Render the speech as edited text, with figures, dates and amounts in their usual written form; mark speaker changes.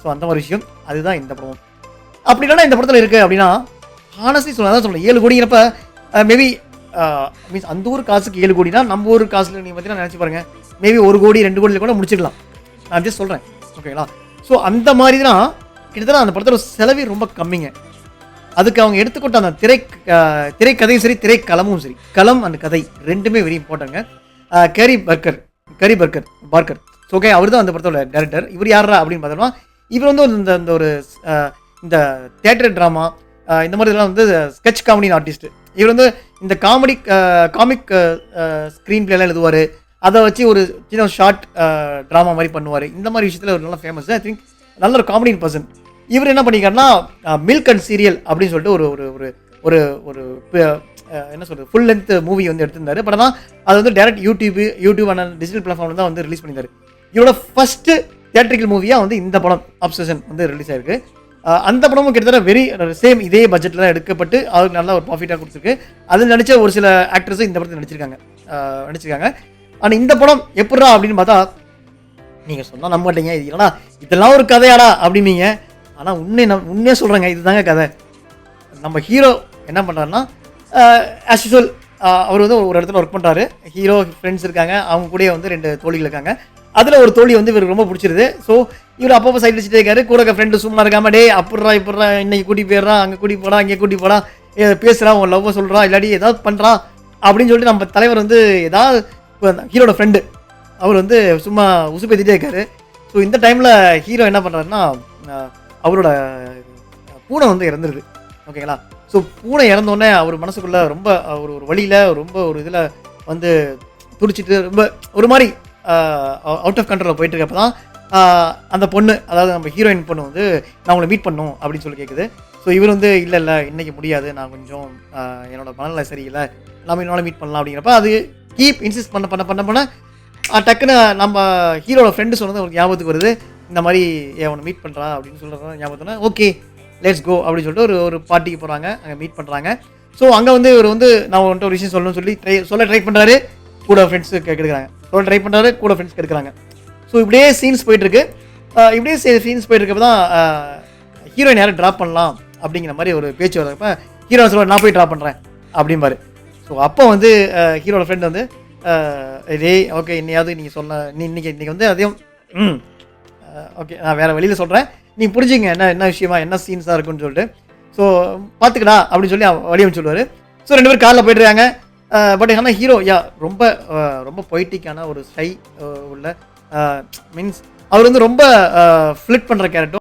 Speaker 1: So அந்த மாதிரி விஷயம் அதுதான் இந்த படம். அப்படி இல்லைனா இந்த படத்தில் இருக்குது அப்படின்னா ஹானஸ்ட்லி அதான் சொல்கிறேன் 7 கோடிங்கிறப்ப மேபி மீன்ஸ் அந்த ஊர் காசுக்கு 7 கோடினா நம்ம ஊர் காசுல நீங்கள் பார்த்தீங்கன்னா நினச்சி பாருங்கள் மேபி 1 கோடி 2 கோடியில் கூட முடிச்சிடலாம். நான் ஜஸ்ட் சொல்கிறேன் ஓகேங்களா. ஸோ அந்த மாதிரி தான் கிட்டத்தட்ட அந்த படத்தோட செலவே ரொம்ப கம்மிங்க. அதுக்கு அவங்க எடுத்துக்கொண்ட அந்த திரைக்கதையும் சரி திரைக்களமும் சரி களம் அந்த கதை ரெண்டுமே வெரி இம்பார்ட்டங்க. கேரி பார்க்கர் ஸோ ஓகே அவர் தான் அந்த படத்தோட டேரக்டர். இவர் யாரா அப்படின்னு பார்த்தோம்னா இவர் வந்து இந்த ஒரு இந்த தியேட்டர் ட்ராமா இந்த மாதிரி இதெல்லாம் வந்து ஸ்கெட்ச் காமெடி ஆர்டிஸ்ட். இவர் வந்து இந்த காமிக் ஸ்க்ரீன் பிளேலாம் எழுதுவார். அதை வச்சு ஒரு சின்ன ஷார்ட் ட்ராமா மாதிரி பண்ணுவார். இந்த மாதிரி விஷயத்தில் ஒரு நல்லா ஃபேமஸ். ஐ திங்க் நல்ல ஒரு காமெடி பர்சன். இவர் என்ன பண்ணிக்காருன்னா மில்க் அண்ட் சீரியல் அப்படின்னு சொல்லிட்டு ஒரு ஒரு ஒரு ஒரு என்ன சொல்கிறது ஃபுல் லென்த் மூவி வந்து எடுத்திருந்தாரு. பட் ஆனால் அது வந்து டேரக்ட் யூடியூப் அண்ட் டிஜிட்டல் பிளாட்ஃபார்மில் தான் வந்து ரிலீஸ் பண்ணியிருந்தாரு. இவரோட ஃபஸ்ட்டு தியேட்ரிக்கல் மூவியாக வந்து இந்த படம் அப்சஷன் வந்து ரிலீஸ் ஆயிருக்கு. அந்த படமும் கிட்டத்தட்ட வெரி சேம் இதே பட்ஜெட்டில் தான் எடுக்கப்பட்டு அவருக்கு நல்ல ஒரு ப்ராஃபிட்டாக கொடுத்துருக்கு. அதில் நடித்த ஒரு சில ஆக்டர்ஸும் இந்த படத்தில் நடிச்சிருக்காங்க. ஆனால் இந்த படம் எப்படா அப்படின்னு பார்த்தா நீங்கள் சொன்னால் நம்ப மாட்டீங்க. இது இல்லைனா இதெல்லாம் ஒரு கதையாடா அப்படின்னீங்க. ஆனால் உண்மையாக சொல்கிறேங்க இதுதாங்க கதை. நம்ம ஹீரோ என்ன பண்ணுறாருன்னா ஆஸ் யூசுவல் அவர் வந்து ஒரு இடத்துல ஒர்க் பண்ணுறாரு. ஹீரோ ஃப்ரெண்ட்ஸ் இருக்காங்க. அவங்க கூட வந்து 2 தோழிகள் இருக்காங்க. அதில் ஒரு தோழி வந்து இவருக்கு ரொம்ப பிடிச்சிருது. ஸோ இவர் அப்பப்போ சைட் வச்சுட்டே இருக்காரு. கூட ஃப்ரெண்டு சும்மா இருக்காம டே இப்பட்றா இன்னைக்கு கூட்டி போயிடுறான் அங்கே கூட்டி போடா இங்கே கூட்டி போடா பேசுகிறான் உன் லவ்வை சொல்கிறான் இல்லாட்டி ஏதாவது பண்ணுறான் அப்படின்னு சொல்லிட்டு நம்ம தலைவர் வந்து ஏதாவது ஹீரோட ஃப்ரெண்டு அவர் வந்து சும்மா உசுப்பேத்திட்டே இருக்காரு. ஸோ இந்த டைமில் ஹீரோ என்ன பண்ணுறாருன்னா அவரோட பூனை வந்து இறந்துருது ஓகேங்களா. ஸோ பூனை இறந்தோடனே அவர் மனசுக்குள்ளே ரொம்ப ஒரு வழியில் ரொம்ப ஒரு இதில் வந்து துடிச்சிட்டு ரொம்ப ஒரு மாதிரி அவுட் ஆஃப் கண்ட்ரோலில் போயிட்டு இருக்கப்போ தான் அந்த பொண்ணு அதாவது நம்ம ஹீரோயின் பொண்ணு வந்து நான் உங்களை மீட் பண்ணணும் அப்படின்னு சொல்லி கேட்குது. ஸோ இவர் வந்து இல்லை இன்றைக்கி முடியாது நான் கொஞ்சம் என்னோட மனநிலை சரியில்லை நம்ம இன்னொரு மீட் பண்ணலாம் அப்படிங்கிறப்ப அது கீப் இன்சிஸ்ட் பண்ண டக்குன்னு நம்ம ஹீரோட ஃப்ரெண்டு சொன்னது அவருக்கு ஞாபகத்துக்கு வருது. இந்த மாதிரி அவனை மீட் பண்ணுறா அப்படின்னு சொல்கிறத ஞாபகத்துனா ஓகே லெட்ஸ் கோ அப்படின்னு சொல்லிட்டு ஒரு பார்ட்டிக்கு போகிறாங்க. அங்கே மீட் பண்ணுறாங்க. ஸோ அங்கே வந்து இவர் வந்து நான் வந்துட்டு ஒரு விஷயம் சொல்லணும்னு சொல்லி ட்ரை பண்ணுறாரு. கூட ஃப்ரெண்ட்ஸு கெடுக்கிறாங்க. ட்ரை பண்ணுறாரு கூட ஃப்ரெண்ட்ஸ் கெடுக்கிறாங்க. ஸோ இப்படியே சீன்ஸ் போயிட்டுருக்கு. போயிட்டுருக்கப்ப தான் ஹீரோயின் யாரை ட்ராப் பண்ணலாம் அப்படிங்கிற மாதிரி ஒரு பேச்சு வரப்போ ஹீரோ சொல்ல நான் போய் ட்ராப் பண்ணுறேன் அப்படிம்பாரு. ஸோ அப்போ வந்து ஹீரோட ஃப்ரெண்ட் வந்து ஓகே இன்னையாவது நீங்கள் இன்னைக்கு வந்து அதையும் ஓகே நான் வேறு வெளியில் சொல்கிறேன் நீ புரிஞ்சுங்க என்ன விஷயமா என்ன சீன்ஸாக இருக்குன்னு சொல்லிட்டு. ஸோ பார்த்துக்கடா அப்படின்னு சொல்லி வழியும் சொல்லுவார். ஸோ 2 பேர் காரில் போய்ட்டுருக்காங்க. பட் ஆனால் ஹீரோ ரொம்ப ரொம்ப பொய்டிக்கான ஒரு ஸ்டை உள்ள மீன்ஸ் அவர் வந்து ரொம்ப ஃப்ளிட் பண்ணுற கேரக்டர்.